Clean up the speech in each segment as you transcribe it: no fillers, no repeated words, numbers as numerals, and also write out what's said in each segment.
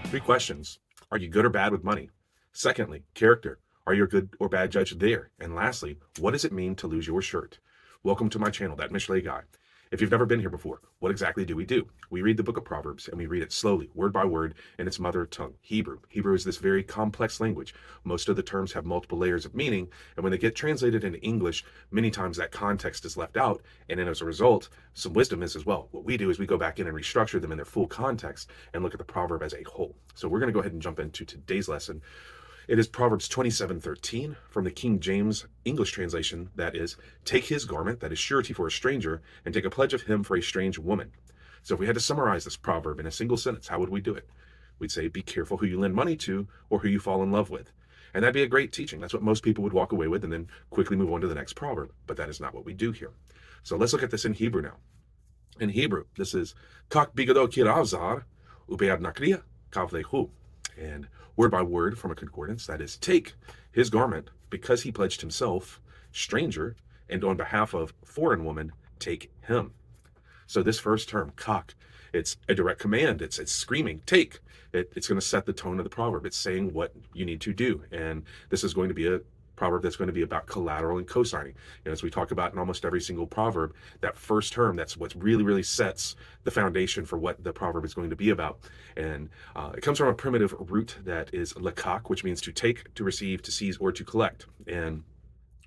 Three questions. Are you good or bad with money? Secondly, character. Are you a good or bad judge there? And lastly, what does it mean to lose your shirt? Welcome to my channel, That Mishlei Guy. If you've never been here before, what exactly do? We read the book of Proverbs and we read it slowly, word by word, in its mother tongue, Hebrew. Hebrew is this very complex language. Most of the terms have multiple layers of meaning, and when they get translated into English, many times that context is left out, and then as a result, some wisdom is as well. What we do is we go back in and restructure them in their full context and look at the proverb as a whole. So we're going to go ahead and jump into today's lesson. It is Proverbs 27:13 from the King James English translation. That is, take his garment, that is surety for a stranger, and take a pledge of him for a strange woman. So if we had to summarize this proverb in a single sentence, how would we do it? We'd say, be careful who you lend money to or who you fall in love with. And that'd be a great teaching. That's what most people would walk away with and then quickly move on to the next proverb. But that is not what we do here. So let's look at this in Hebrew now. In Hebrew, this is kak bigado kiravzar ubead nakriya kavlehu. And word by word from a concordance, that is, take his garment because he pledged himself, stranger, and on behalf of foreign woman, take him. So this first term, kak, it's a direct command. It's screaming, take. It's going to set the tone of the proverb. It's saying what you need to do. And this is going to be a proverb that's going to be about collateral and co-signing. As we talk about in almost every single proverb, that first term, that's what really sets the foundation for what the proverb is going to be about. And it comes from a primitive root that is lekak, which means to take, to receive, to seize, or to collect. And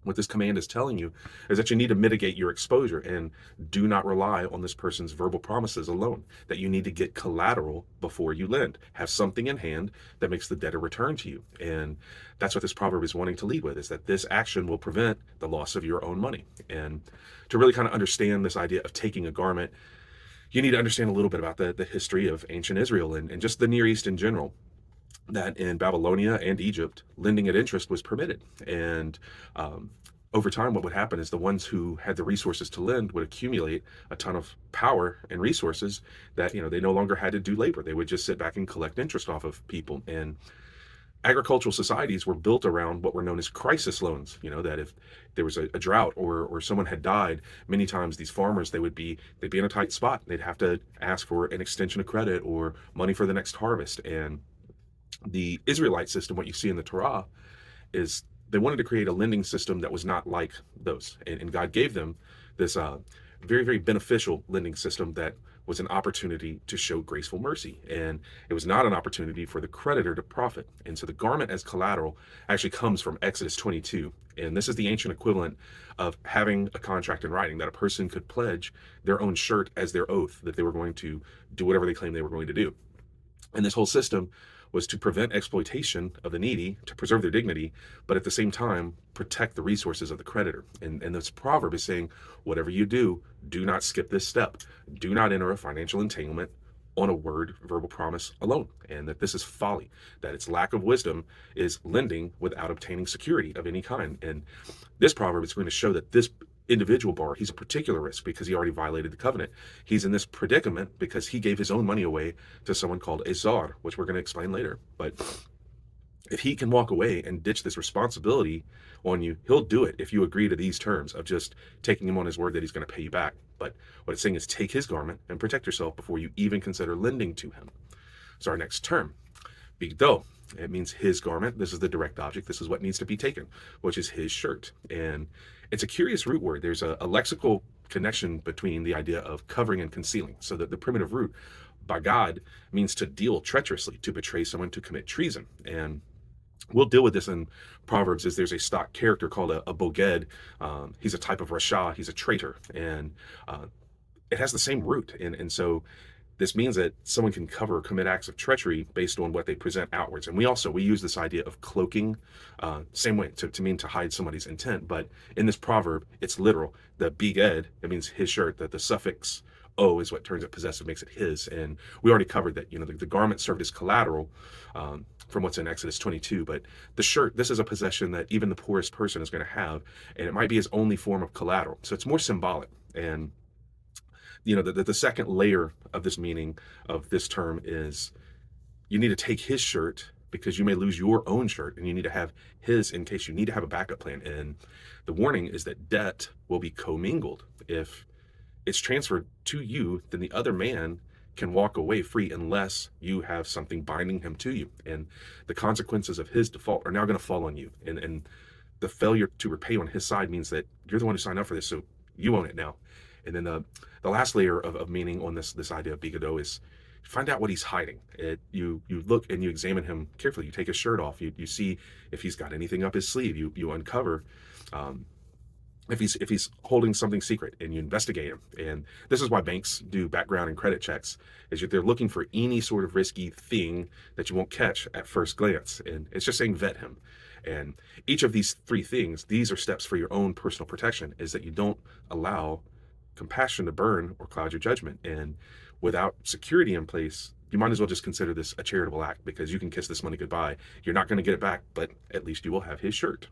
what this command is telling you is that you need to mitigate your exposure and do not rely on this person's verbal promises alone, that you need to get collateral before you lend. Have something in hand that makes the debtor return to you. And that's what this proverb is wanting to lead with, is that this action will prevent the loss of your own money. And to really kind of understand this idea of taking a garment, you need to understand a little bit about the history of ancient Israel and just the Near East in general. That in Babylonia and Egypt, lending at interest was permitted. And over time, what would happen is the ones who had the resources to lend would accumulate a ton of power and resources that, they no longer had to do labor. They would just sit back and collect interest off of people. And agricultural societies were built around what were known as crisis loans. That if there was a drought or someone had died, many times these farmers, they'd be in a tight spot. They'd have to ask for an extension of credit or money for the next harvest. And the Israelite system, what you see in the Torah, is they wanted to create a lending system that was not like those. And God gave them this very beneficial lending system that was an opportunity to show graceful mercy. And it was not an opportunity for the creditor to profit. And so the garment as collateral actually comes from Exodus 22. And this is the ancient equivalent of having a contract in writing, that a person could pledge their own shirt as their oath, that they were going to do whatever they claimed they were going to do. And this whole system was to prevent exploitation of the needy, to preserve their dignity, but at the same time, protect the resources of the creditor. And this proverb is saying, whatever you do, do not skip this step. Do not enter a financial entanglement on a verbal promise alone. And that this is folly, that its lack of wisdom is lending without obtaining security of any kind. And this proverb is going to show that this individual borrower, he's a particular risk because he already violated the covenant. He's in this predicament because he gave his own money away to someone called a czar, which we're going to explain later. But if he can walk away and ditch this responsibility on you, he'll do it if you agree to these terms of just taking him on his word that he's going to pay you back. But what it's saying is take his garment and protect yourself before you even consider lending to him. So our next term, bigdo. It means his garment. This is the direct object. This is what needs to be taken, which is his shirt. And it's a curious root word. There's a lexical connection between the idea of covering and concealing. So that the primitive root, bagad, means to deal treacherously, to betray someone, to commit treason. And we'll deal with this in Proverbs. Is there's a stock character called a boged. He's a type of rasha. He's a traitor. And it has the same root. And so this means that someone can cover or commit acts of treachery based on what they present outwards. And we use this idea of cloaking, same way, to mean to hide somebody's intent. But in this proverb, it's literal. The biged, it means his shirt, that the suffix o is what turns it possessive, makes it his. And we already covered that, the garment served as collateral from what's in Exodus 22. But the shirt, this is a possession that even the poorest person is going to have. And it might be his only form of collateral. So it's more symbolic. And the second layer of this meaning of this term is you need to take his shirt because you may lose your own shirt, and you need to have his in case you need to have a backup plan. And the warning is that debt will be commingled. If it's transferred to you, then the other man can walk away free unless you have something binding him to you. And the consequences of his default are now going to fall on you. And the failure to repay on his side means that you're the one who signed up for this, so you own it now. And then the last layer of meaning on this idea of bigado is find out what he's hiding. You look and you examine him carefully. You take his shirt off. You see if he's got anything up his sleeve. You uncover if he's holding something secret, and you investigate him. And this is why banks do background and credit checks, is that they're looking for any sort of risky thing that you won't catch at first glance. And it's just saying vet him. And each of these three things, these are steps for your own personal protection, is that you don't allow compassion to burn or cloud your judgment. And without security in place, you might as well just consider this a charitable act, because you can kiss this money goodbye. You're not going to get it back, but at least you will have his shirt.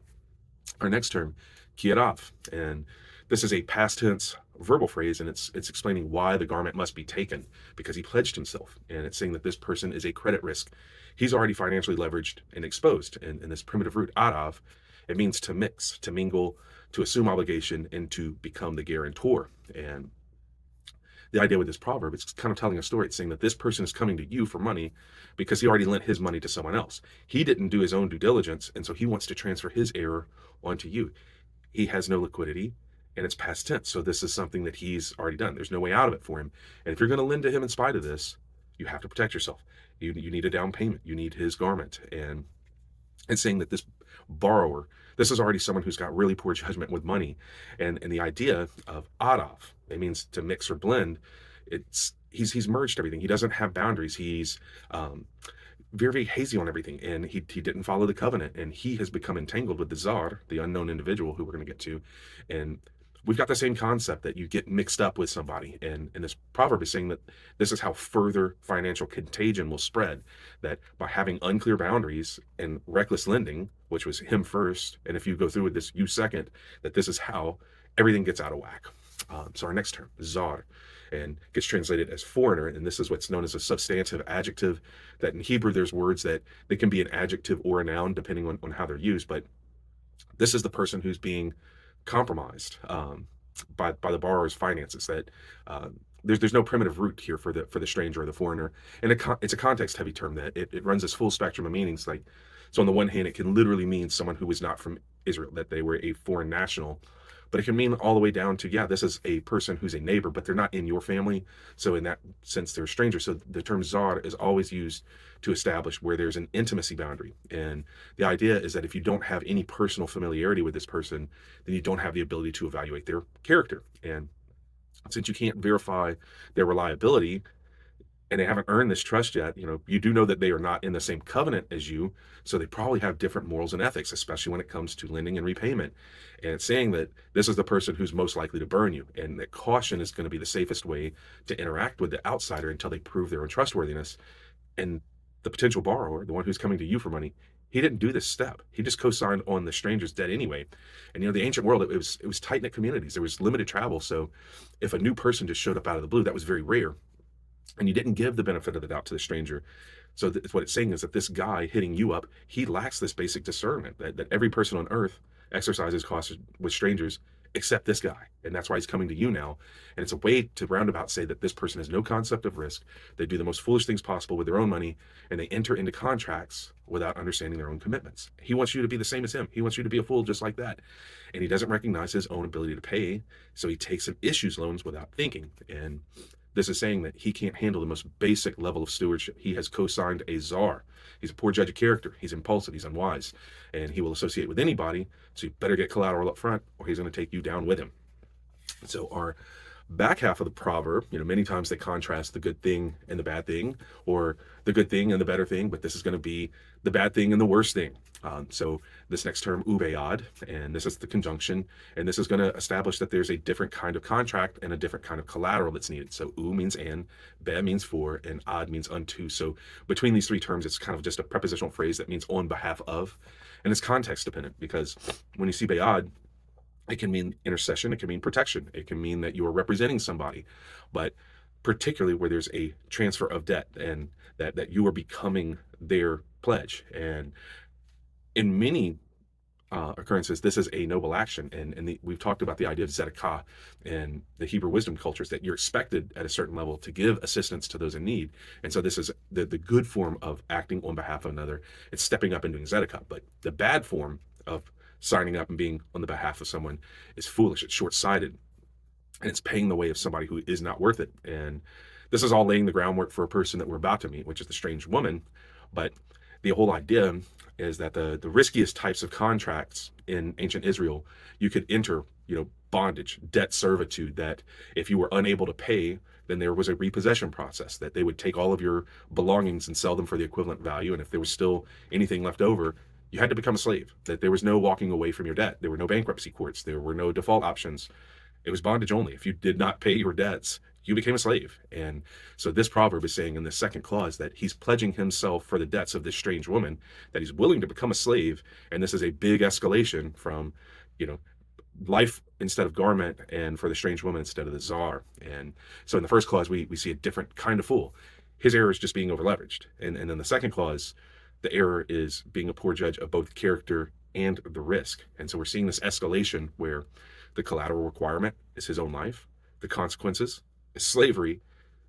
Our next term, kierav, and this is a past tense verbal phrase, and it's explaining why the garment must be taken, because he pledged himself. And it's saying that this person is a credit risk. He's already financially leveraged and exposed. And this primitive root arav, it means to mix, to mingle, to assume obligation, and to become the guarantor. And the idea with this proverb, it's kind of telling a story. It's saying that this person is coming to you for money because he already lent his money to someone else. He didn't do his own due diligence, and so he wants to transfer his error onto you. He has no liquidity, and it's past tense. So this is something that he's already done. There's no way out of it for him. And if you're going to lend to him in spite of this, you have to protect yourself. You need a down payment. You need his garment. And it's saying that this borrower, this is already someone who's got really poor judgment with money. And the idea of arav, it means to mix or blend. He's merged everything. He doesn't have boundaries. He's very, very hazy on everything, and he didn't follow the covenant, and he has become entangled with the czar, the unknown individual who we're going to get to. And we've got the same concept, that you get mixed up with somebody. And this proverb is saying that this is how further financial contagion will spread, that by having unclear boundaries and reckless lending, which was him first, and if you go through with this, you second, that this is how everything gets out of whack. So our next term, zar, and gets translated as foreigner, and this is what's known as a substantive adjective. That in Hebrew, there's words that they can be an adjective or a noun depending on how they're used, but this is the person who's being compromised by the borrower's finances. That there's no primitive root here for the stranger or the foreigner, and it's a context heavy term that it runs this full spectrum of meanings. Like, so on the one hand, it can literally mean someone who was not from Israel, that they were a foreign national. But it can mean all the way down to, yeah, this is a person who's a neighbor, but they're not in your family. So in that sense, they're strangers. So the term zar is always used to establish where there's an intimacy boundary. And the idea is that if you don't have any personal familiarity with this person, then you don't have the ability to evaluate their character. And since you can't verify their reliability, and they haven't earned this trust yet, you do know that they are not in the same covenant as you, so they probably have different morals and ethics, especially when it comes to lending and repayment. And it's saying that this is the person who's most likely to burn you, and that caution is going to be the safest way to interact with the outsider until they prove their untrustworthiness. And the potential borrower, the one who's coming to you for money, he didn't do this step. He just co-signed on the stranger's debt anyway. And the ancient world, it was tight-knit communities. There was limited travel, so if a new person just showed up out of the blue, that was very rare. And you didn't give the benefit of the doubt to the stranger. So what it's saying is that this guy hitting you up, he lacks this basic discernment that every person on earth exercises caution with strangers except this guy. And that's why he's coming to you now. And it's a way to roundabout say that this person has no concept of risk. They do the most foolish things possible with their own money, and they enter into contracts without understanding their own commitments. He wants you to be the same as him. He wants you to be a fool just like that. And he doesn't recognize his own ability to pay. So he takes and issues loans without thinking. And this is saying that he can't handle the most basic level of stewardship. He has co-signed a czar. He's a poor judge of character. He's impulsive. He's unwise. And he will associate with anybody. So you better get collateral up front, or he's going to take you down with him. So our back half of the proverb, many times they contrast the good thing and the bad thing, or the good thing and the better thing, but this is going to be the bad thing and the worst thing. So this next term, ubead, and this is the conjunction, and this is going to establish that there's a different kind of contract and a different kind of collateral that's needed. So u means and, be means for, and ad means unto. So between these three terms, it's kind of just a prepositional phrase that means on behalf of, and it's context dependent, because when you see bead, it can mean intercession, it can mean protection, it can mean that you are representing somebody, but particularly where there's a transfer of debt and that you are becoming their pledge. And in many occurrences, this is a noble action. And we've talked about the idea of tzedakah in the Hebrew wisdom cultures, that you're expected at a certain level to give assistance to those in need. And so this is the good form of acting on behalf of another. It's stepping up and doing tzedakah. But the bad form of signing up and being on the behalf of someone is foolish. It's short-sighted, and it's paying the way of somebody who is not worth it. And this is all laying the groundwork for a person that we're about to meet, which is the strange woman. But the whole idea is that the riskiest types of contracts in ancient Israel, you could enter, bondage, debt servitude, that if you were unable to pay, then there was a repossession process, that they would take all of your belongings and sell them for the equivalent value. And if there was still anything left over, you had to become a slave, that there was no walking away from your debt. There were no bankruptcy courts. There were no default options. It was bondage only. If you did not pay your debts, you became a slave. And so this proverb is saying in the second clause that he's pledging himself for the debts of this strange woman, that he's willing to become a slave. And this is a big escalation from, life instead of garment, and for the strange woman instead of the czar. And so in the first clause, we see a different kind of fool. His error is just being overleveraged. And in the second clause, the error is being a poor judge of both character and the risk. And so we're seeing this escalation where the collateral requirement is his own life, the consequences is slavery,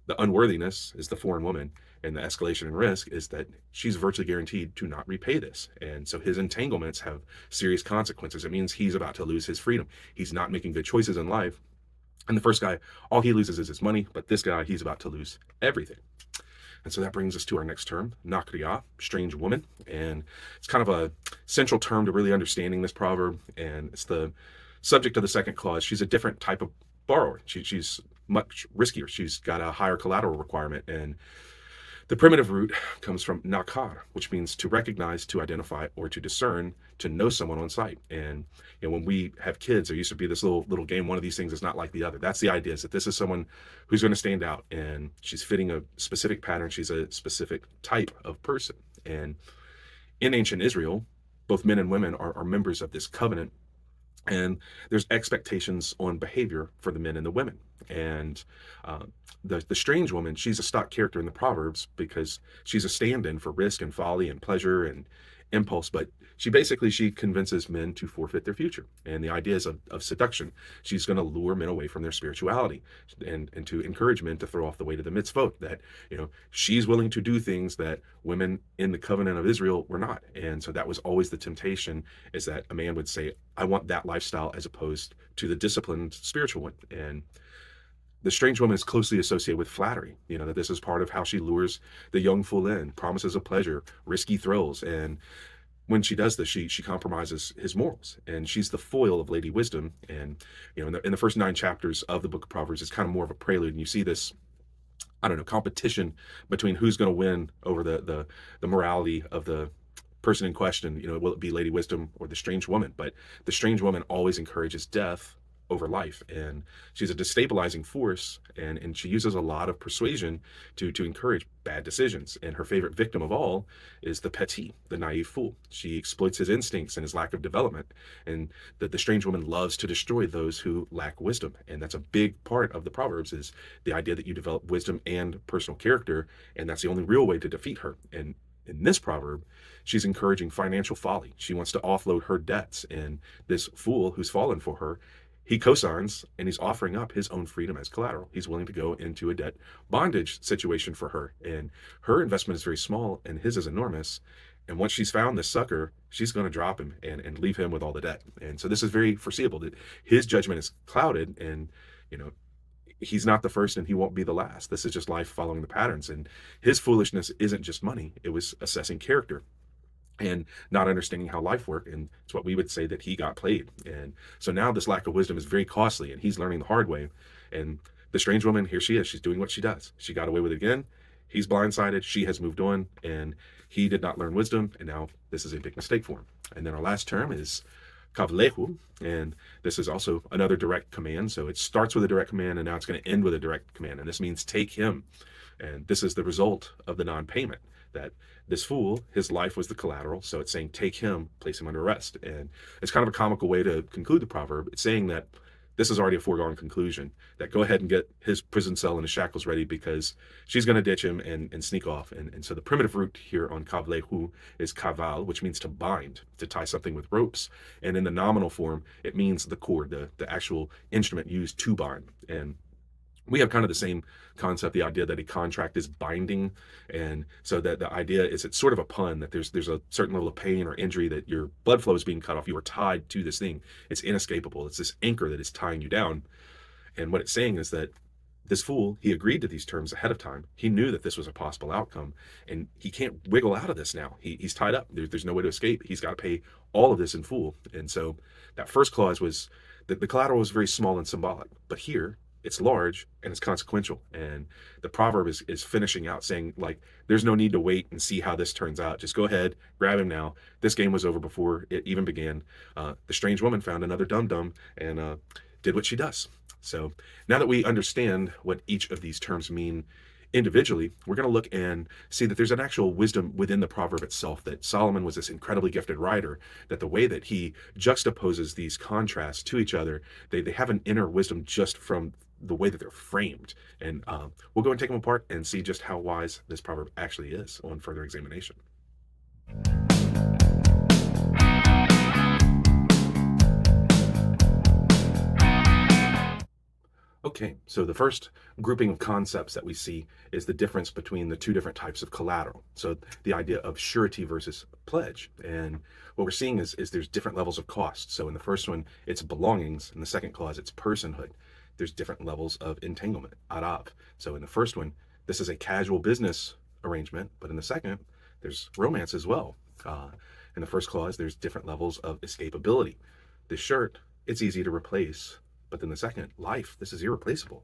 the unworthiness is the foreign woman, and the escalation in risk is that she's virtually guaranteed to not repay this. And so his entanglements have serious consequences. It means he's about to lose his freedom. He's not making good choices in life. And the first guy, all he loses is his money, but this guy, he's about to lose everything. And so that brings us to our next term, nakriya, strange woman. And it's kind of a central term to really understanding this proverb. And it's the subject of the second clause. She's a different type of borrower. She's much riskier. She's got a higher collateral requirement. And the primitive root comes from nakar, which means to recognize, to identify, or to discern, to know someone on sight. And when we have kids, there used to be this little game. One of these things is not like the other. That's the idea, is that this is someone who's going to stand out, and she's fitting a specific pattern. She's a specific type of person. And in ancient Israel, both men and women are members of this covenant. And there's expectations on behavior for the men and the women. And the strange woman, she's a stock character in the Proverbs because she's a stand-in for risk and folly and pleasure and impulse. But she convinces men to forfeit their future. And the ideas of seduction. She's going to lure men away from their spirituality and to encourage men to throw off the weight of the mitzvot, that, she's willing to do things that women in the covenant of Israel were not. And so that was always the temptation, is that a man would say, I want that lifestyle as opposed to the disciplined spiritual one. And the strange woman is closely associated with flattery, that this is part of how she lures the young fool in, promises of pleasure, risky thrills. And when she does this, she compromises his morals, and she's the foil of Lady Wisdom. And in the first 9 chapters of the book of Proverbs, it's kind of more of a prelude, and you see this, competition between who's going to win over the morality of the person in question. Will it be Lady Wisdom or the strange woman? But the strange woman always encourages death over life, and she's a destabilizing force, and she uses a lot of persuasion to encourage bad decisions. And her favorite victim of all is the petit, the naive fool. She exploits his instincts and his lack of development, and the strange woman loves to destroy those who lack wisdom. And that's a big part of the Proverbs, is the idea that you develop wisdom and personal character, and that's the only real way to defeat her. And in this proverb, she's encouraging financial folly. She wants to offload her debts, and this fool who's fallen for her, he cosigns, and he's offering up his own freedom as collateral. He's willing to go into a debt bondage situation for her. And her investment is very small, and his is enormous. And once she's found this sucker, she's going to drop him and leave him with all the debt. And so this is very foreseeable, that his judgment is clouded, and, he's not the first and he won't be the last. This is just life following the patterns. And his foolishness isn't just money. It was assessing character and not understanding how life worked. And it's what we would say that he got played. And so now this lack of wisdom is very costly, and he's learning the hard way. And the strange woman, here she is. She's doing what she does. She got away with it again. He's blindsided. She has moved on, and he did not learn wisdom. And now this is a big mistake for him. And then our last term is kavlehu. And this is also another direct command. So it starts with a direct command, and now it's going to end with a direct command. And this means take him. And this is the result of the non-payment, that this fool, his life was the collateral. So it's saying, take him, place him under arrest. And it's kind of a comical way to conclude the proverb. It's saying that this is already a foregone conclusion that go ahead and get his prison cell and his shackles ready because she's going to ditch him and sneak off. And so the primitive root here on kavlehu is kaval, which means to bind, to tie something with ropes. And in the nominal form, it means the cord, the actual instrument used to bind. And we have kind of the same concept, the idea that a contract is binding. And so that the idea is it's sort of a pun that there's a certain level of pain or injury, that your blood flow is being cut off. You are tied to this thing. It's inescapable. It's this anchor that is tying you down. And what it's saying is that this fool, he agreed to these terms ahead of time. He knew that this was a possible outcome, and he can't wiggle out of this now. He's tied up. There's no way to escape. He's got to pay all of this in full. And so that first clause was that the collateral was very small and symbolic, but here it's large and it's consequential. And the proverb is finishing out saying, like, there's no need to wait and see how this turns out. Just go ahead, grab him now. This game was over before it even began. The strange woman found another dum-dum and did what she does. So now that we understand what each of these terms mean individually, we're going to look and see that there's an actual wisdom within the proverb itself, that Solomon was this incredibly gifted writer, that the way that he juxtaposes these contrasts to each other, they have an inner wisdom just from the way that they're framed. And we'll go and take them apart and see just how wise this proverb actually is on further examination. Okay, so the first grouping of concepts that we see is the difference between the two different types of collateral. So the idea of surety versus pledge. And what we're seeing is there's different levels of cost. So in the first one, it's belongings. In the second clause, it's personhood. There's different levels of entanglement, arav. So in the first one, this is a casual business arrangement, but in the second, there's romance as well. In the first clause, there's different levels of escapability. The shirt, it's easy to replace. But then the second, life, this is irreplaceable.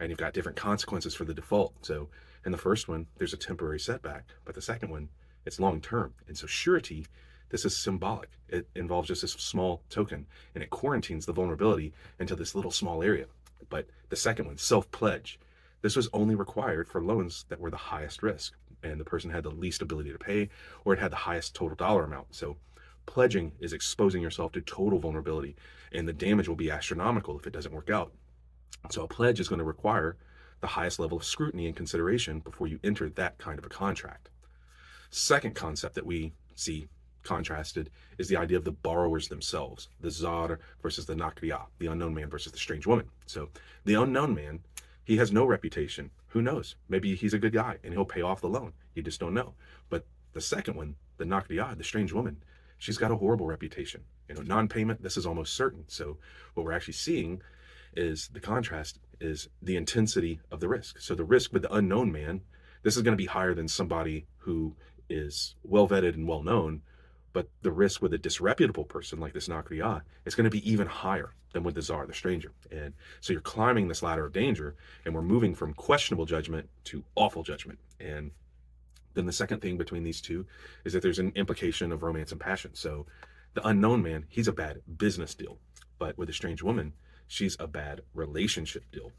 And you've got different consequences for the default. So in the first one, there's a temporary setback. But the second one, it's long term. And so surety, this is symbolic. It involves just this small token, and it quarantines the vulnerability into this little small area. But the second one, self-pledge, this was only required for loans that were the highest risk, and the person had the least ability to pay, or it had the highest total dollar amount. So pledging is exposing yourself to total vulnerability, and the damage will be astronomical if it doesn't work out. So a pledge is going to require the highest level of scrutiny and consideration before you enter that kind of a contract. Second concept that we see contrasted is the idea of the borrowers themselves, the zar versus the nakriya, the unknown man versus the strange woman. So the unknown man, he has no reputation. Who knows? Maybe he's a good guy and he'll pay off the loan. You just don't know. But the second one, the nakriya, the strange woman, she's got a horrible reputation. Non-payment, this is almost certain. So what we're actually seeing is the contrast is the intensity of the risk. So the risk with the unknown man, this is going to be higher than somebody who is well vetted and well known, but the risk with a disreputable person like this nakriya is going to be even higher than with the czar, the stranger. And so you're climbing this ladder of danger, and we're moving from questionable judgment to awful judgment. And then the second thing between these two is that there's an implication of romance and passion. So the unknown man, he's a bad business deal, but with a strange woman, she's a bad relationship deal.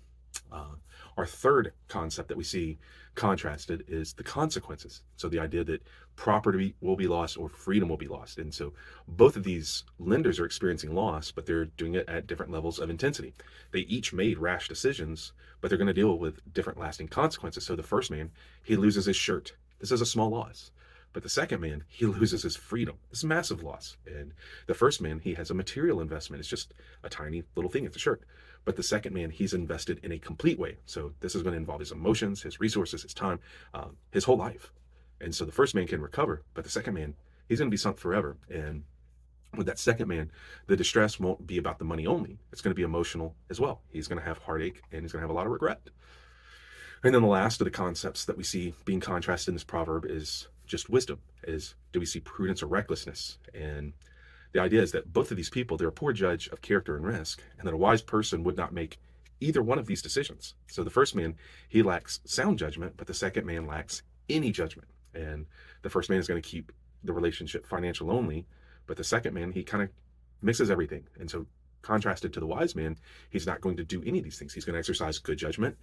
Our third concept that we see contrasted is the consequences. So the idea that property will be lost or freedom will be lost. And so both of these lenders are experiencing loss, but they're doing it at different levels of intensity. They each made rash decisions, but they're going to deal with different lasting consequences. So the first man, he loses his shirt. This is a small loss. But the second man, he loses his freedom. This is a massive loss. And the first man, he has a material investment. It's just a tiny little thing. It's a shirt. But the second man, he's invested in a complete way. So this is going to involve his emotions, his resources, his time, his whole life. And so the first man can recover, but the second man, he's going to be sunk forever. And with that second man, the distress won't be about the money only. It's going to be emotional as well. He's going to have heartache and he's going to have a lot of regret. And then the last of the concepts that we see being contrasted in this proverb is just wisdom. Do we see prudence or recklessness? And the idea is that both of these people, they're a poor judge of character and risk, and that a wise person would not make either one of these decisions. So the first man, he lacks sound judgment, but the second man lacks any judgment. And the first man is going to keep the relationship financial only, but the second man, he kind of mixes everything. And so contrasted to the wise man, he's not going to do any of these things. He's going to exercise good judgment.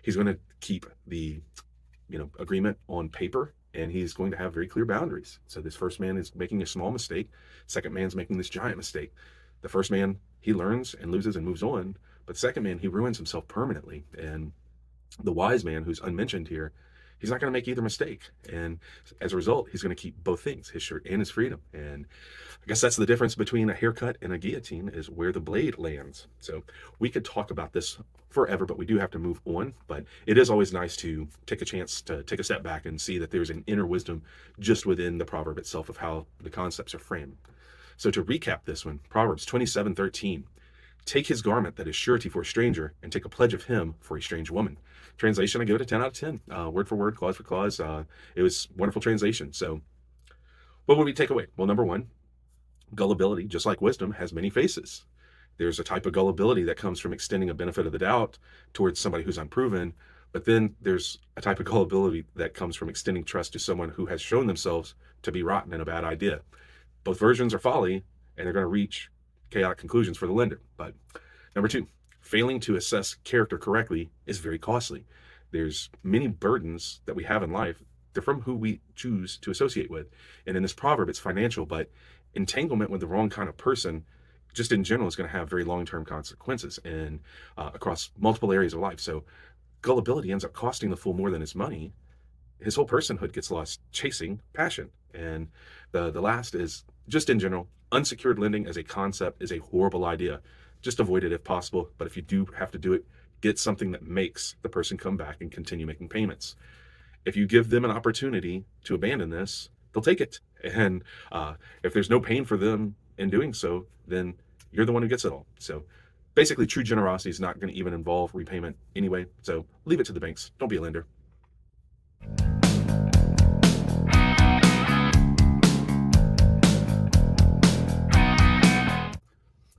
He's going to keep the agreement on paper, and he's going to have very clear boundaries. So this first man is making a small mistake. Second man's making this giant mistake. The first man, he learns and loses and moves on. But the second man, he ruins himself permanently. And the wise man, who's unmentioned here, he's not going to make either mistake. And as a result, he's going to keep both things, his shirt and his freedom. And I guess that's the difference between a haircut and a guillotine, is where the blade lands. So we could talk about this forever, but we do have to move on. But it is always nice to take a chance to take a step back and see that there's an inner wisdom just within the proverb itself of how the concepts are framed. So to recap this one, Proverbs 27:13. Take his garment that is surety for a stranger, and take a pledge of him for a strange woman. Translation, I give it a 10 out of 10. Word for word, clause for clause. It was wonderful translation. So what would we take away? Well, number one, gullibility, just like wisdom, has many faces. There's a type of gullibility that comes from extending a benefit of the doubt towards somebody who's unproven. But then there's a type of gullibility that comes from extending trust to someone who has shown themselves to be rotten and a bad idea. Both versions are folly, and they're going to reach chaotic conclusions for the lender. But number two, failing to assess character correctly is very costly. There's many burdens that we have in life. They're from who we choose to associate with. And in this proverb, it's financial, but entanglement with the wrong kind of person, just in general, is going to have very long-term consequences and across multiple areas of life. So gullibility ends up costing the fool more than his money. His whole personhood gets lost chasing passion. And the last is, just in general, unsecured lending as a concept is a horrible idea. Just avoid it if possible. But if you do have to do it, get something that makes the person come back and continue making payments. If you give them an opportunity to abandon this, they'll take it. And if there's no pain for them in doing so, then you're the one who gets it all. So basically, true generosity is not going to even involve repayment anyway. So leave it to the banks. Don't be a lender.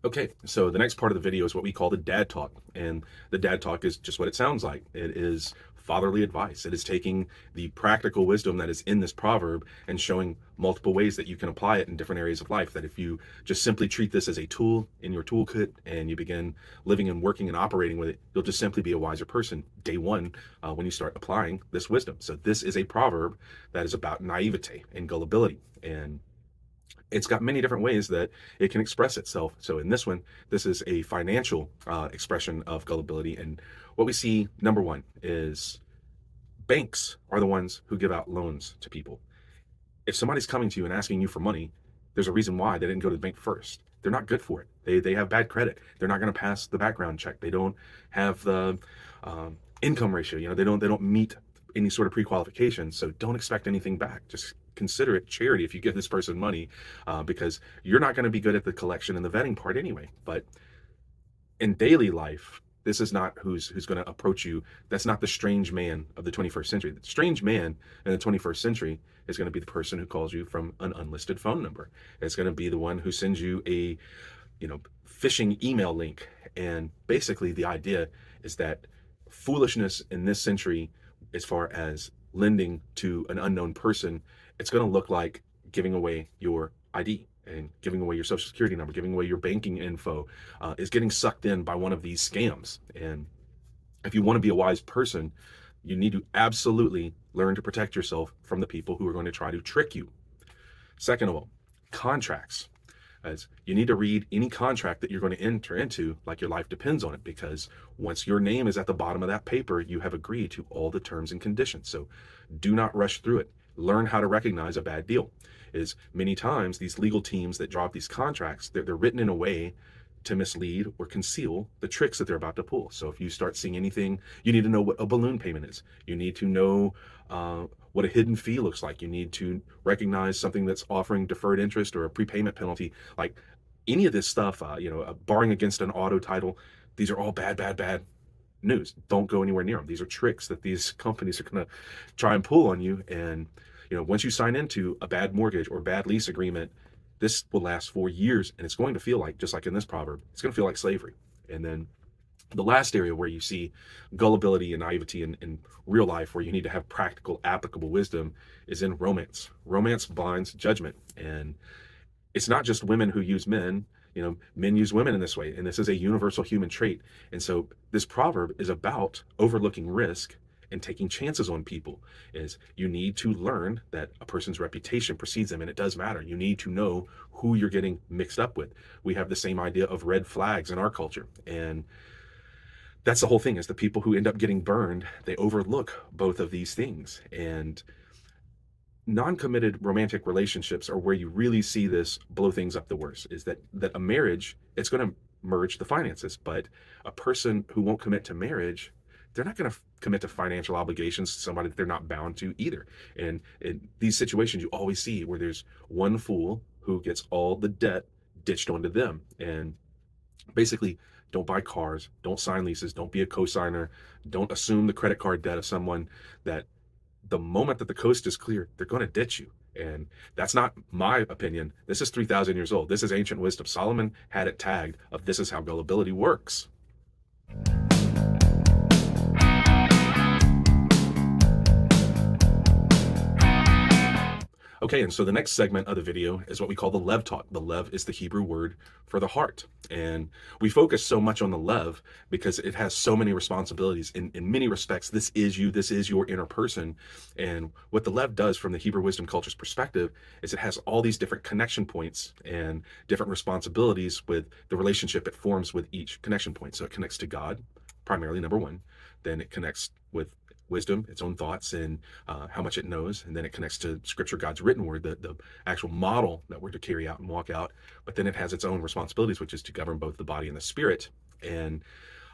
Okay, so the next part of the video is what we call the dad talk. And the dad talk is just what it sounds like. It is fatherly advice. It is taking the practical wisdom that is in this proverb and showing multiple ways that you can apply it in different areas of life. That if you just simply treat this as a tool in your toolkit and you begin living and working and operating with it, you'll just simply be a wiser person day one when you start applying this wisdom. So this is a proverb that is about naivete and gullibility. And it's got many different ways that it can express itself. So in this one, this is a financial expression of gullibility. And what we see, number one, is banks are the ones who give out loans to people. If somebody's coming to you and asking you for money, there's a reason why they didn't go to the bank first. They're not good for it. They have bad credit. They're not going to pass the background check. They don't have the income ratio. They don't meet any sort of pre-qualification. So don't expect anything back. Just consider it charity if you give this person money, because you're not going to be good at the collection and the vetting part anyway. But in daily life, this is not who's going to approach you. That's not the strange man of the 21st century. The strange man in the 21st century is going to be the person who calls you from an unlisted phone number. It's going to be the one who sends you a phishing email link. And basically the idea is that foolishness in this century, as far as lending to an unknown person, it's going to look like giving away your ID and giving away your social security number, giving away your banking info, is getting sucked in by one of these scams. And if you want to be a wise person, you need to absolutely learn to protect yourself from the people who are going to try to trick you. Second of all, contracts. As you need to read any contract that you're going to enter into like your life depends on it, because once your name is at the bottom of that paper, you have agreed to all the terms and conditions. So do not rush through it. Learn how to recognize a bad deal. Is many times these legal teams that draw up these contracts, they're written in a way to mislead or conceal the tricks that they're about to pull. So if you start seeing anything, you need to know what a balloon payment is. You need to know what a hidden fee looks like. You need to recognize something that's offering deferred interest or a prepayment penalty. Like any of this stuff, barring against an auto title, these are all bad news. Don't go anywhere near them. These are tricks that these companies are going to try and pull on you. And once you sign into a bad mortgage or bad lease agreement, this will last for years, and it's going to feel like, just like in this proverb, it's going to feel like slavery. And then the last area where you see gullibility and naivety in real life, where you need to have practical, applicable wisdom, is in romance. Romance blinds judgment. And it's not just women who use men. Men use women in this way, and this is a universal human trait. And so this proverb is about overlooking risk and taking chances on people. Is you need to learn that a person's reputation precedes them, and it does matter. You need to know who you're getting mixed up with. We have the same idea of red flags in our culture, and that's the whole thing. Is the people who end up getting burned, they overlook both of these things. And non-committed romantic relationships are where you really see this blow things up the worst. Is that a marriage, it's going to merge the finances, but a person who won't commit to marriage, they're not going to commit to financial obligations to somebody that they're not bound to either. And in these situations, you always see where there's one fool who gets all the debt ditched onto them. And basically, don't buy cars, don't sign leases, don't be a co-signer, don't assume the credit card debt of someone that the moment that the coast is clear, they're going to ditch you. And that's not my opinion. This is 3,000 years old. This is ancient wisdom. Solomon had it tagged of this is how gullibility works. Okay, and so the next segment of the video is what we call the Lev Talk. The Lev is the Hebrew word for the heart. And we focus so much on the Lev because it has so many responsibilities. In many respects, this is you, this is your inner person. And what the Lev does from the Hebrew wisdom culture's perspective is it has all these different connection points and different responsibilities with the relationship it forms with each connection point. So it connects to God, primarily, number one. Then it connects with wisdom, its own thoughts, and how much it knows. And then it connects to scripture, God's written word, the actual model that we're to carry out and walk out. But then it has its own responsibilities, which is to govern both the body and the spirit. And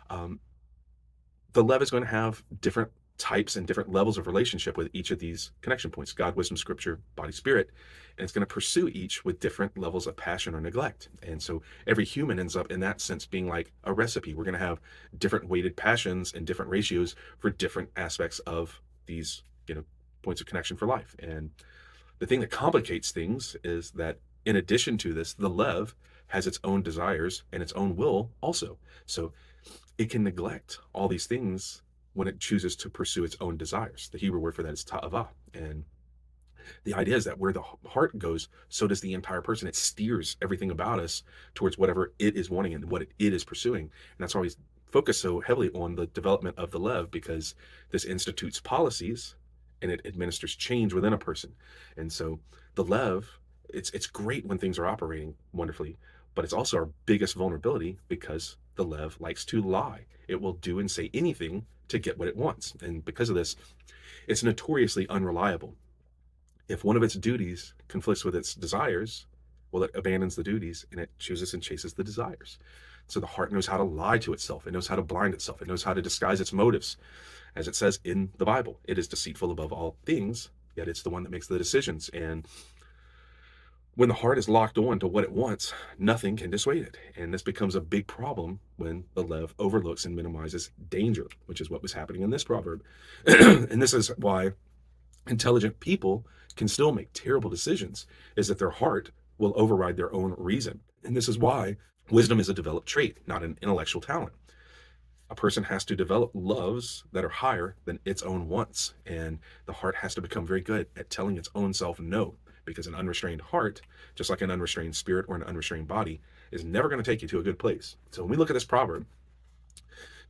the Lev is going to have different types and different levels of relationship with each of these connection points: God, wisdom, scripture, body, spirit. And it's going to pursue each with different levels of passion or neglect. And so every human ends up in that sense being like a recipe. We're going to have different weighted passions and different ratios for different aspects of these, points of connection for life. And the thing that complicates things is that in addition to this, the Lev has its own desires and its own will also. So it can neglect all these things when it chooses to pursue its own desires. The Hebrew word for that is ta'ava. And the idea is that where the heart goes, so does the entire person. It steers everything about us towards whatever it is wanting and what it is pursuing. And that's why we focus so heavily on the development of the Lev, because this institutes policies and it administers change within a person. And so the Lev, it's great when things are operating wonderfully, but it's also our biggest vulnerability because the Lev likes to lie. It will do and say anything to get what it wants. And because of this, it's notoriously unreliable. If one of its duties conflicts with its desires, well, it abandons the duties and it chooses and chases the desires. So the heart knows how to lie to itself. It knows how to blind itself. It knows how to disguise its motives. As it says in the Bible, it is deceitful above all things, yet it's the one that makes the decisions. And when the heart is locked on to what it wants, nothing can dissuade it. And this becomes a big problem when the Lev overlooks and minimizes danger, which is what was happening in this proverb. And this is why intelligent people can still make terrible decisions, is that their heart will override their own reason. And this is why wisdom is a developed trait, not an intellectual talent. A person has to develop loves that are higher than its own wants. And the heart has to become very good at telling its own self no, because an unrestrained heart, just like an unrestrained spirit or an unrestrained body, is never going to take you to a good place. So when we look at this proverb,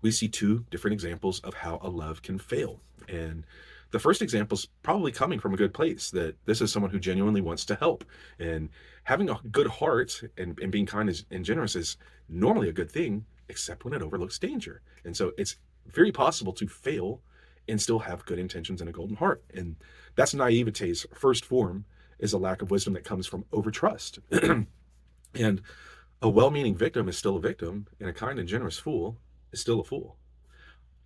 we see two different examples of how a Lev can fail. And the first example is probably coming from a good place, that this is someone who genuinely wants to help. And having a good heart and being kind and generous is normally a good thing, except when it overlooks danger. And so it's very possible to fail and still have good intentions and a golden heart. And that's naivete's first form, is a lack of wisdom that comes from overtrust. And a well-meaning victim is still a victim, and a kind and generous fool is still a fool.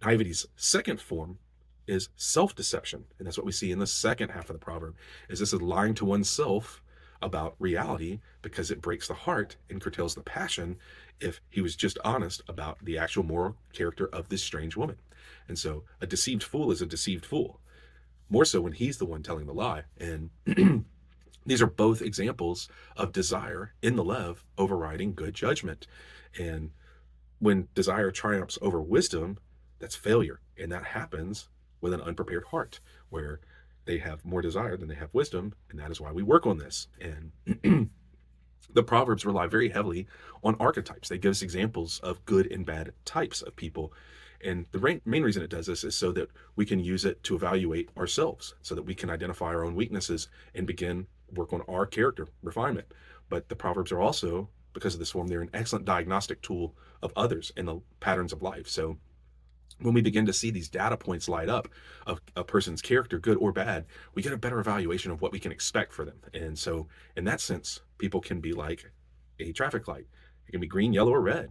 Naivete's second form is self-deception. And that's what we see in the second half of the proverb, is this is lying to oneself about reality, because it breaks the heart and curtails the passion if he was just honest about the actual moral character of this strange woman. And so a deceived fool is a deceived fool, more so when he's the one telling the lie. And these are both examples of desire in the Lev overriding good judgment. And when desire triumphs over wisdom, that's failure. And that happens with an unprepared heart, where they have more desire than they have wisdom. And that is why we work on this. And the Proverbs rely very heavily on archetypes. They give us examples of good and bad types of people. And the main reason it does this is so that we can use it to evaluate ourselves, so that we can identify our own weaknesses and begin work on our character refinement. But the Proverbs are also, because of this form, they're an excellent diagnostic tool of others and the patterns of life. So when we begin to see these data points light up of a person's character, good or bad, we get a better evaluation of what we can expect for them. And so, in that sense, people can be like a traffic light. It can be green, yellow, or red.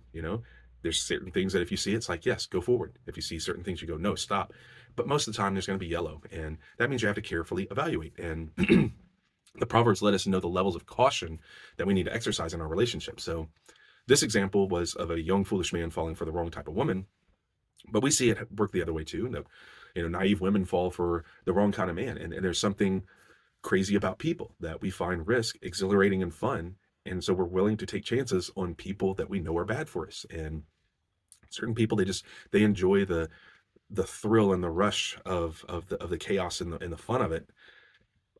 There's certain things that if you see, it's like, yes, go forward. If you see certain things, you go, no, stop. But most of the time, there's going to be yellow. And that means you have to carefully evaluate. And the Proverbs let us know the levels of caution that we need to exercise in our relationship. So, this example was of a young, foolish man falling for the wrong type of woman. But we see it work the other way too. Naive women fall for the wrong kind of man. And there's something crazy about people that we find risk exhilarating and fun. And so we're willing to take chances on people that we know are bad for us. And certain people, they enjoy the thrill and the rush of the chaos and the fun of it.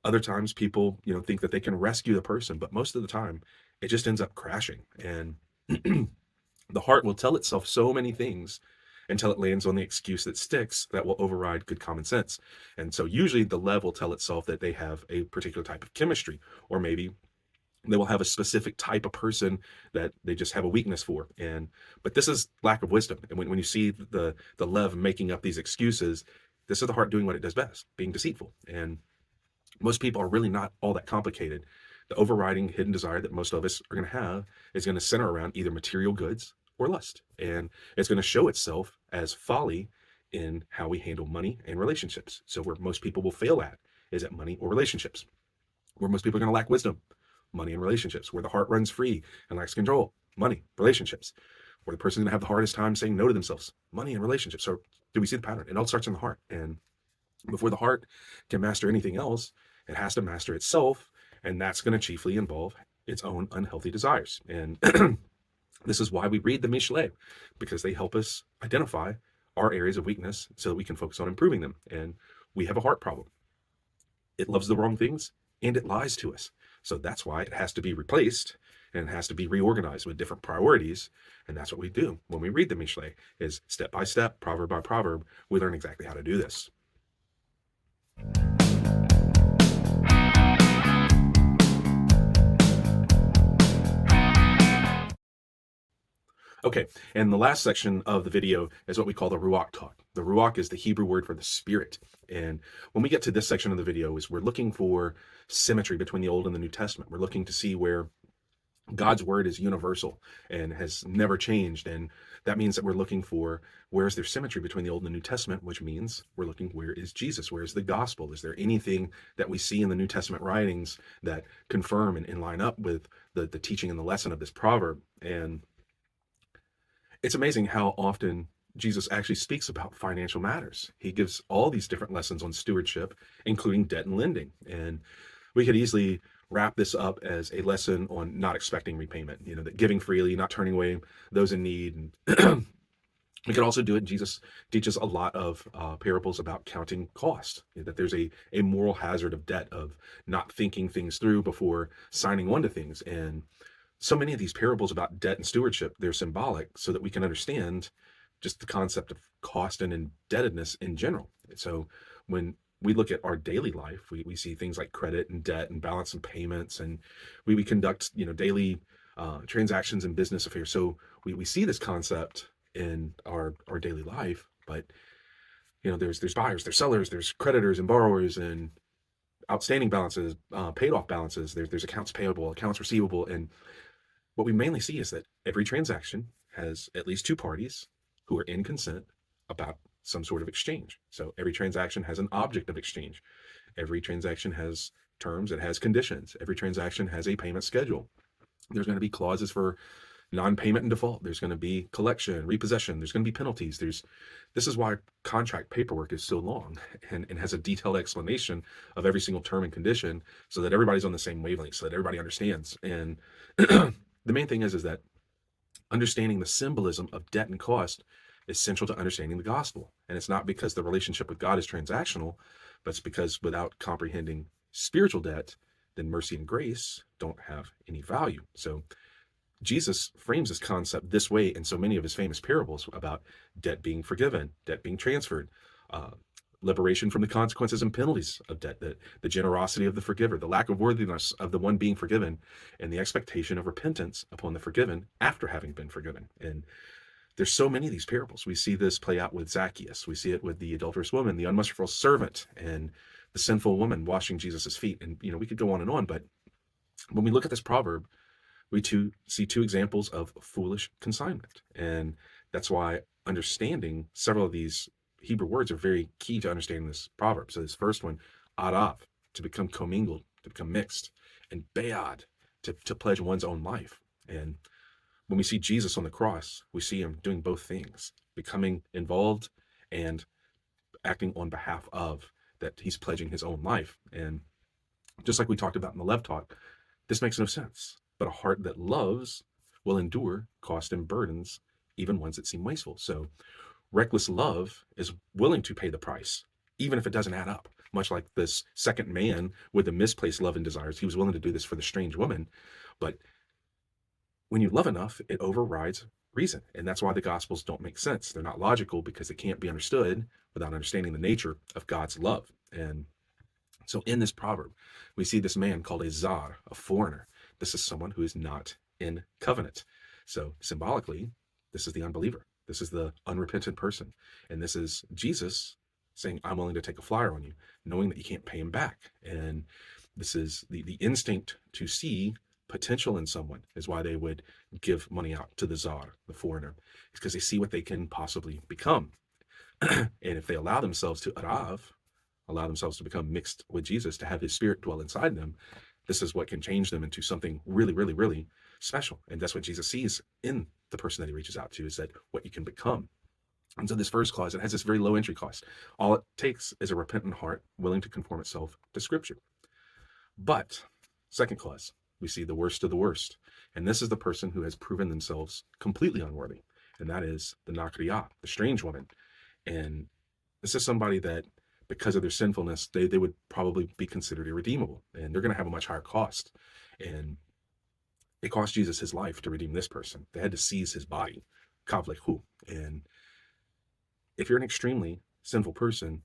Other times people, think that they can rescue the person, but most of the time it just ends up crashing. And the heart will tell itself so many things until it lands on the excuse that sticks that will override good common sense. And so usually the Lev will tell itself that they have a particular type of chemistry, or maybe they will have a specific type of person that they just have a weakness for. But this is lack of wisdom. And when you see the Lev making up these excuses, this is the heart doing what it does best, being deceitful. And most people are really not all that complicated. The overriding hidden desire that most of us are going to have is going to center around either material goods or lust. And it's going to show itself as folly in how we handle money and relationships. So where most people will fail at is at money or relationships. Where most people are going to lack wisdom, money and relationships. Where the heart runs free and lacks control, money, relationships. Where the person's going to have the hardest time saying no to themselves, money and relationships. So do we see the pattern? It all starts in the heart. And before the heart can master anything else, it has to master itself. And that's going to chiefly involve its own unhealthy desires. And this is why we read the Mishle, because they help us identify our areas of weakness so that we can focus on improving them. And we have a heart problem. It loves the wrong things and it lies to us. So that's why it has to be replaced and it has to be reorganized with different priorities. And that's what we do when we read the Mishle, is step by step, proverb by proverb, we learn exactly how to do this. Okay, and the last section of the video is what we call the Ruach Talk. The Ruach is the Hebrew word for the spirit. And when we get to this section of the video, is we're looking for symmetry between the Old and the New Testament. We're looking to see where God's word is universal and has never changed. And that means that we're looking for where is there symmetry between the Old and the New Testament, which means we're looking where is Jesus, where is the gospel? Is there anything that we see in the New Testament writings that confirm and line up with the teaching and the lesson of this proverb? And it's amazing how often Jesus actually speaks about financial matters. He gives all these different lessons on stewardship, including debt and lending. And we could easily wrap this up as a lesson on not expecting repayment, that giving freely, not turning away those in need. And we could also do it. Jesus teaches a lot of parables about counting costs, that there's a moral hazard of debt, of not thinking things through before signing on to things. And so many of these parables about debt and stewardship, they're symbolic so that we can understand just the concept of cost and indebtedness in general. So when we look at our daily life, we see things like credit and debt and balance and payments, and we conduct daily transactions and business affairs. So we see this concept in our daily life, but there's buyers, there's sellers, there's creditors and borrowers, and outstanding balances, paid off balances. There's accounts payable, accounts receivable, and what we mainly see is that every transaction has at least two parties who are in consent about some sort of exchange. So every transaction has an object of exchange. Every transaction has terms, it has conditions. Every transaction has a payment schedule. There's going to be clauses for non-payment and default. There's going to be collection, repossession. There's going to be penalties. This is why contract paperwork is so long and has a detailed explanation of every single term and condition so that everybody's on the same wavelength, so that everybody understands. And the main thing is that understanding the symbolism of debt and cost is central to understanding the gospel. And it's not because the relationship with God is transactional, but it's because without comprehending spiritual debt, then mercy and grace don't have any value. So Jesus frames this concept this way in so many of his famous parables about debt being forgiven, debt being transferred, uh, liberation from the consequences and penalties of debt, the generosity of the forgiver, the lack of worthiness of the one being forgiven, and the expectation of repentance upon the forgiven after having been forgiven. And there's so many of these parables. We see this play out with Zacchaeus. We see it with the adulterous woman, the unmerciful servant, and the sinful woman washing Jesus's feet. And, we could go on. But when we look at this proverb, we see two examples of foolish consignment. And that's why understanding several of these Hebrew words are very key to understanding this proverb. So this first one, arav, to become commingled, to become mixed, and bead, to pledge one's own life. And when we see Jesus on the cross, we see him doing both things, becoming involved and acting on behalf of, that he's pledging his own life. And just like we talked about in the Lev Talk, this makes no sense. But a heart that loves will endure cost and burdens, even ones that seem wasteful. So reckless love is willing to pay the price, even if it doesn't add up. Much like this second man with the misplaced love and desires, he was willing to do this for the strange woman. But when you love enough, it overrides reason. And that's why the Gospels don't make sense. They're not logical because they can't be understood without understanding the nature of God's love. And so in this proverb, we see this man called a zar, a foreigner. This is someone who is not in covenant. So symbolically, this is the unbeliever. This is the unrepentant person. And this is Jesus saying, I'm willing to take a flyer on you, knowing that you can't pay him back. And this is the instinct to see potential in someone is why they would give money out to the czar, the foreigner. It's because they see what they can possibly become. And if they allow themselves to arav, allow themselves to become mixed with Jesus, to have his spirit dwell inside them, this is what can change them into something really, really, really special. And that's what Jesus sees in the person that he reaches out to, is that what you can become. And so this first clause, it has this very low entry cost. All it takes is a repentant heart willing to conform itself to Scripture. But second clause, we see the worst of the worst. And this is the person who has proven themselves completely unworthy. And that is the nakriya, the strange woman. And this is somebody that, because of their sinfulness, they would probably be considered irredeemable. And they're going to have a much higher cost. And it cost Jesus his life to redeem this person. They had to seize his body. Kavlehu. And if you're an extremely sinful person,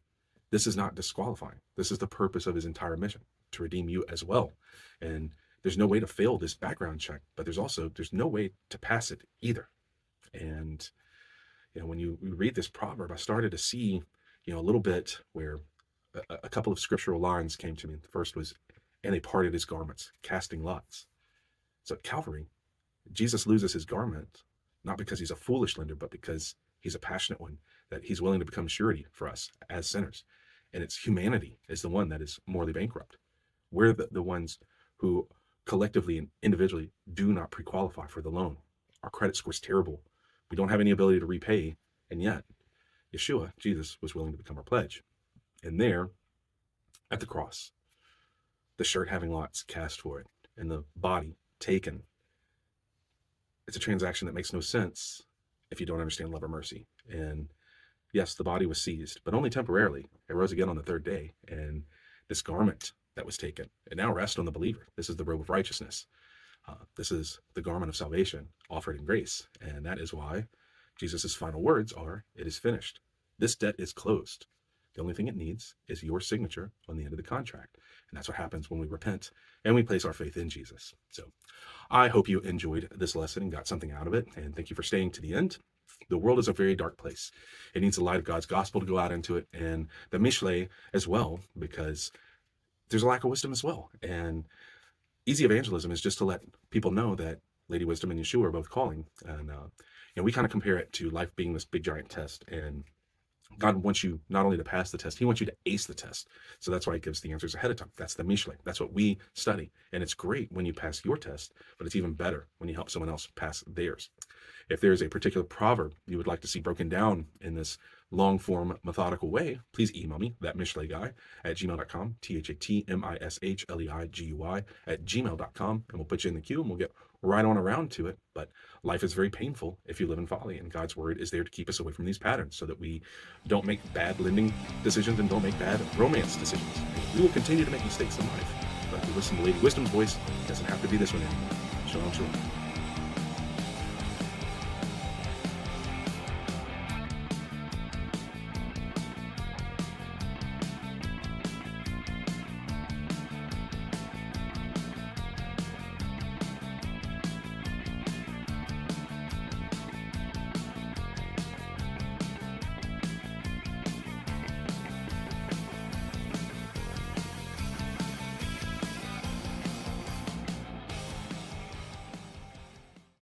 this is not disqualifying. This is the purpose of his entire mission, to redeem you as well. And there's no way to fail this background check, but there's no way to pass it either. And, when you read this proverb, I started to see, a little bit where a couple of scriptural lines came to me. The first was, and they parted his garments, casting lots. So at Calvary, Jesus loses his garment, not because he's a foolish lender, but because he's a passionate one, that he's willing to become surety for us as sinners. And it's humanity is the one that is morally bankrupt. We're the ones who collectively and individually do not pre-qualify for the loan. Our credit score is terrible. We don't have any ability to repay. And yet, Yeshua, Jesus, was willing to become our pledge. And there, at the cross, the shirt having lots cast for it, and the body taken. It's a transaction that makes no sense if you don't understand love or mercy. And yes, the body was seized, but only temporarily. It rose again on the third day. And this garment that was taken, it now rests on the believer. This is the robe of righteousness. This is the garment of salvation offered in grace. And that is why Jesus' final words are, it is finished. This debt is closed. The only thing it needs is your signature on the end of the contract. And that's what happens when we repent and we place our faith in Jesus. So I hope you enjoyed this lesson and got something out of it. And thank you for staying to the end. The world is a very dark place. It needs the light of God's gospel to go out into it, and the Mishle as well, because there's a lack of wisdom as well. And easy evangelism is just to let people know that Lady Wisdom and Yeshua are both calling. And we kind of compare it to life being this big giant test. And God wants you not only to pass the test, he wants you to ace the test. So that's why he gives the answers ahead of time. That's the Mishle. That's what we study. And it's great when you pass your test, but it's even better when you help someone else pass theirs. If there's a particular proverb you would like to see broken down in this long form methodical way, please email me, thatmishleiguy at gmail.com, THATMISHLEIGUY at gmail.com, and we'll put you in the queue and we'll get right on around to it. But life is very painful if you live in folly, and God's word is there to keep us away from these patterns so that we don't make bad lending decisions and don't make bad romance decisions. We will continue to make mistakes in life, but if we listen to Lady Wisdom's voice, it doesn't have to be this one anymore. Shalom, shalom.